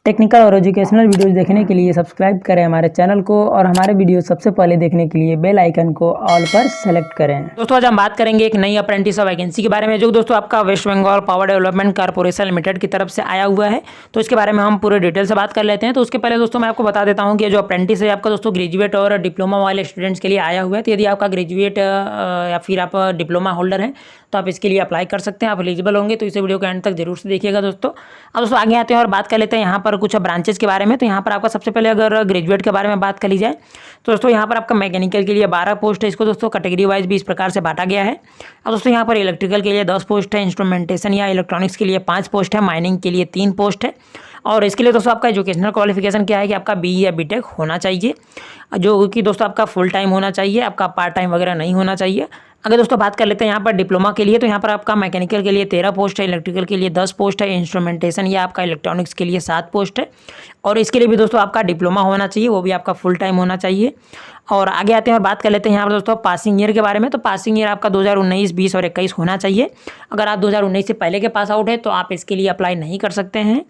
Technical और educational videos देखने के लिए सब्सक्राइब करें हमारे चैनल को और हमारे वीडियो सबसे पहले देखने के लिए बेल आइकन को ऑल पर सेलेक्ट करें। दोस्तों आज हम बात करेंगे एक नई अप्रेंटिस वैकेंसी के बारे में जो दोस्तों आपका वेस्ट बंगाल पावर डेवलपमेंट कॉर्पोरेशन लिमिटेड की तरफ से आया हुआ है। तो इसके बारे में हम पूरे डिटेल से बात कर लेते हैं। तो उसके पहले दोस्तों मैं आपको बता देता हूँ कि जो अप्रेंटिस है आपका दोस्तों ग्रेजुएट और डिप्लोमा वाले स्टूडेंट्स के लिए आया हुआ है। तो यदि आपका ग्रेजुएट या फिर आप डिप्लोमा होल्डर हैं तो आप इसके लिए अप्लाई कर सकते हैं, आप एलिजिबल होंगे। तो इसे वीडियो के एंड तक जरूर से देखिएगा दोस्तों। अब दोस्तों आगे आते हैं और बात कर लेते हैं यहाँ पर कुछ ब्रांचेस के बारे में। तो यहाँ पर आपका सबसे पहले अगर ग्रेजुएट के बारे में बात कर ली जाए तो दोस्तों यहाँ पर आपका मैकेनिकल के लिए 12 पोस्ट है। इसको दोस्तों कैटेगरी वाइज भी इस प्रकार से बांटा गया है। अब दोस्तों यहाँ पर इलेक्ट्रिकल के लिए 10 पोस्ट है, इंस्ट्रूमेंटेशन या इलेक्ट्रॉनिक्स के लिए 5 पोस्ट है, माइनिंग के लिए 3 पोस्ट है। और इसके लिए दोस्तों आपका एजुकेशनल क्वालिफिकेशन क्या है कि आपका BE या BTech होना चाहिए, जो कि दोस्तों आपका फुल टाइम होना चाहिए, आपका पार्ट टाइम वगैरह नहीं होना चाहिए। अगर दोस्तों बात कर लेते हैं यहाँ पर डिप्लोमा के लिए तो यहाँ पर आपका मैकेनिकल के लिए 13 पोस्ट है, इलेक्ट्रिकल के लिए 10 पोस्ट है, इंस्ट्रूमेंटेशन या आपका इलेक्ट्रॉनिक्स के लिए 7 पोस्ट है। और इसके लिए भी दोस्तों आपका डिप्लोमा होना चाहिए, वो भी आपका फुल टाइम होना चाहिए। और आगे आते हैं और बात कर लेते हैं यहाँ पर दोस्तों पासिंग ईयर के बारे में। तो पासिंग ईयर आपका 2019, 20 और 21 होना चाहिए। अगर आप 2019 से पहले के पास आउट है तो आप इसके लिए अप्लाई नहीं कर सकते हैं।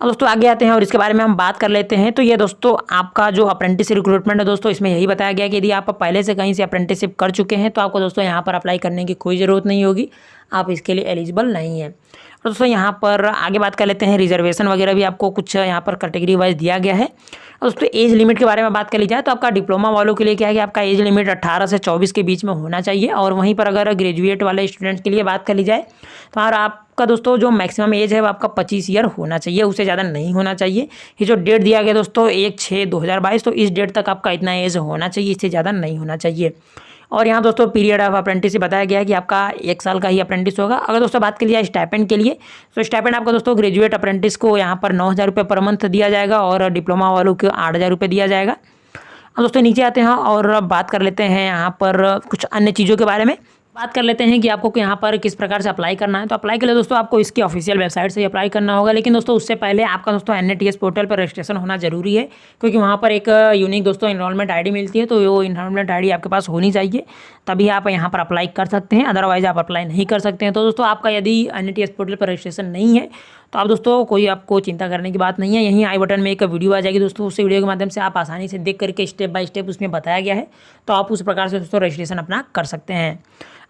अब दोस्तों आगे आते हैं और इसके बारे में हम बात कर लेते हैं। तो ये दोस्तों आपका जो अप्रेंटिस रिक्रूटमेंट है दोस्तों इसमें यही बताया गया कि यदि आप पहले से कहीं से अप्रेंटिसशिप कर चुके हैं तो आपको दोस्तों यहाँ पर अप्लाई करने की कोई ज़रूरत नहीं होगी, आप इसके लिए एलिजिबल नहीं है। और दोस्तों यहाँ पर आगे बात कर लेते हैं रिजर्वेशन वगैरह भी आपको कुछ यहाँ पर कैटेगरी वाइज दिया गया है। और दोस्तों एज लिमिट के बारे में बात कर ली जाए तो आपका डिप्लोमा वालों के लिए क्या है कि आपका एज लिमिट 18 से 24 के बीच में होना चाहिए। और वहीं पर अगर ग्रेजुएट वाले स्टूडेंट्स के लिए बात कर ली जाए तो आपका दोस्तों जो मैक्सिमम एज है वो आपका 25 ईयर होना चाहिए, उससे ज़्यादा नहीं होना चाहिए। ये जो डेट दिया गया दोस्तों 1/6/2022 तो इस डेट तक आपका इतना एज होना चाहिए, इससे ज़्यादा नहीं होना चाहिए। और यहाँ दोस्तों पीरियड ऑफ अप्रेंटिस बताया गया है कि आपका 1 साल का ही अप्रेंटिस होगा। अगर दोस्तों बात कर लिया स्टाइपेंड के लिए तो स्टाइपेंड आपका दोस्तों ग्रेजुएट अप्रेंटिस को यहाँ पर 9,000 रुपये पर मंथ दिया जाएगा और डिप्लोमा वालों को 8,000 रुपये दिया जाएगा। अब दोस्तों नीचे आते हैं और बात कर लेते हैं यहाँ पर कुछ अन्य चीज़ों के बारे में। बात कर लेते हैं कि आपको यहाँ पर किस प्रकार से अप्लाई करना है। तो अप्लाई के लिए दोस्तों आपको इसकी ऑफिशियल वेबसाइट से ही अप्लाई करना होगा, लेकिन दोस्तों उससे पहले आपका दोस्तों NATS पोर्टल पर रजिस्ट्रेशन होना जरूरी है, क्योंकि वहाँ पर एक यूनिक दोस्तों इनरोलमेंट ID मिलती है। तो वो इनरोलमेंट ID आपके पास होनी चाहिए, तभी आप यहाँ पर अप्लाई कर सकते हैं, अदरवाइज आप अप्लाई नहीं कर सकते हैं। तो दोस्तों आपका यदि NATS पोर्टल पर रजिस्ट्रेशन नहीं है तो आप दोस्तों कोई आपको चिंता करने की बात नहीं है। यहीं आई बटन में एक वीडियो आ जाएगी दोस्तों, उस वीडियो के माध्यम से आप आसानी से देख करके स्टेप बाय स्टेप उसमें बताया गया है, तो आप उस प्रकार से दोस्तों रजिस्ट्रेशन अपना कर सकते हैं।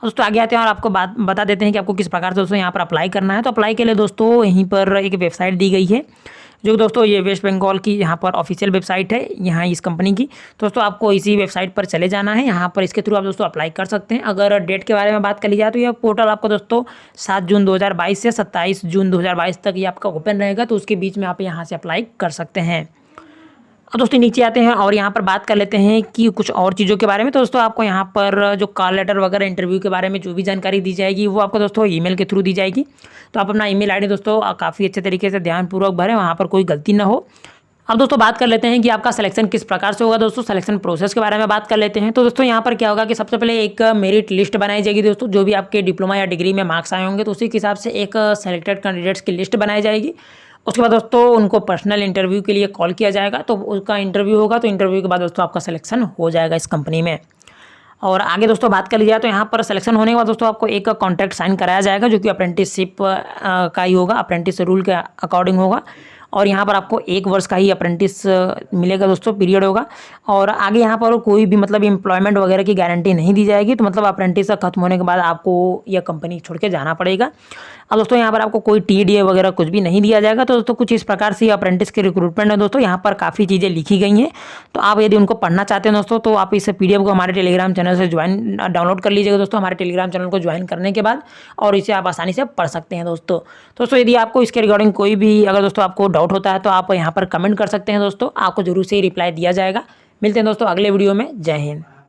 दोस्तों आगे आते हैं और आपको बात बता देते हैं कि आपको किस प्रकार से दोस्तों यहाँ पर अप्लाई करना है। तो अप्लाई के लिए दोस्तों यहीं पर एक वेबसाइट दी गई है, जो दोस्तों ये वेस्ट बंगाल की यहाँ पर ऑफिशियल वेबसाइट है यहाँ इस कंपनी की। दोस्तों आपको इसी वेबसाइट पर चले जाना है, यहाँ पर इसके थ्रू आप दोस्तों अप्लाई कर सकते हैं। अगर डेट के बारे में बात कर ली जाए तो यह पोर्टल आपको दोस्तों 7 जून 2022 से 27 जून 2022 तक ये आपका ओपन रहेगा, तो उसके बीच में आप यहाँ से अप्लाई कर सकते हैं। अब दोस्तों नीचे आते हैं और यहाँ पर बात कर लेते हैं कि कुछ और चीज़ों के बारे में। तो दोस्तों आपको यहाँ पर जो कॉल लेटर वगैरह इंटरव्यू के बारे में जो भी जानकारी दी जाएगी वो आपको दोस्तों ईमेल के थ्रू दी जाएगी। तो आप अपना ईमेल ID दोस्तों काफ़ी अच्छे तरीके से ध्यानपूर्वक भरें, वहाँ पर कोई गलती ना हो। अब दोस्तों बात कर लेते हैं कि आपका सिलेक्शन किस प्रकार से होगा। दोस्तों सिलेक्शन प्रोसेस के बारे में बात कर लेते हैं। तो दोस्तों यहाँ पर क्या होगा कि सबसे पहले एक मेरिट लिस्ट बनाई जाएगी दोस्तों, जो भी आपके डिप्लोमा या डिग्री में मार्क्स आए होंगे तो उसी के हिसाब से एक सेलेक्टेड कैंडिडेट्स की लिस्ट बनाई जाएगी। उसके बाद दोस्तों उनको पर्सनल इंटरव्यू के लिए कॉल किया जाएगा, तो उसका इंटरव्यू होगा, तो इंटरव्यू के बाद दोस्तों आपका सिलेक्शन हो जाएगा इस कंपनी में। और आगे दोस्तों बात कर ली जाए तो यहाँ पर सिलेक्शन होने के बाद दोस्तों आपको एक कॉन्ट्रैक्ट साइन कराया जाएगा, जो कि अप्रेंटिसशिप का ही होगा, अप्रेंटिस रूल के अकॉर्डिंग होगा। और यहाँ पर आपको 1 वर्ष का ही अप्रेंटिस मिलेगा दोस्तों, पीरियड होगा। और आगे यहाँ पर कोई भी मतलब एम्प्लॉयमेंट वगैरह की गारंटी नहीं दी जाएगी, तो मतलब अप्रेंटिस खत्म होने के बाद आपको यह कंपनी छोड़ के जाना पड़ेगा। अब दोस्तों यहाँ पर आपको कोई TDA वगैरह कुछ भी नहीं दिया जाएगा। तो दोस्तों कुछ इस प्रकार से अप्रेंटिस के रिक्रूटमेंट है दोस्तों, यहाँ पर काफ़ी चीज़ें लिखी गई हैं। तो आप यदि उनको पढ़ना चाहते हैं दोस्तों तो आप इस PDF को हमारे टेलीग्राम चैनल से डाउनलोड कर लीजिएगा दोस्तों, हमारे टेलीग्राम चैनल को ज्वाइन करने के बाद, और इसे आप आसानी से पढ़ सकते हैं दोस्तों यदि आपको इसके रिगार्डिंग कोई भी अगर दोस्तों आपको डाउट होता है तो आप यहाँ पर कमेंट कर सकते हैं दोस्तों, आपको जरूर से रिप्लाई दिया जाएगा। मिलते हैं दोस्तों अगले वीडियो में। जय हिंद।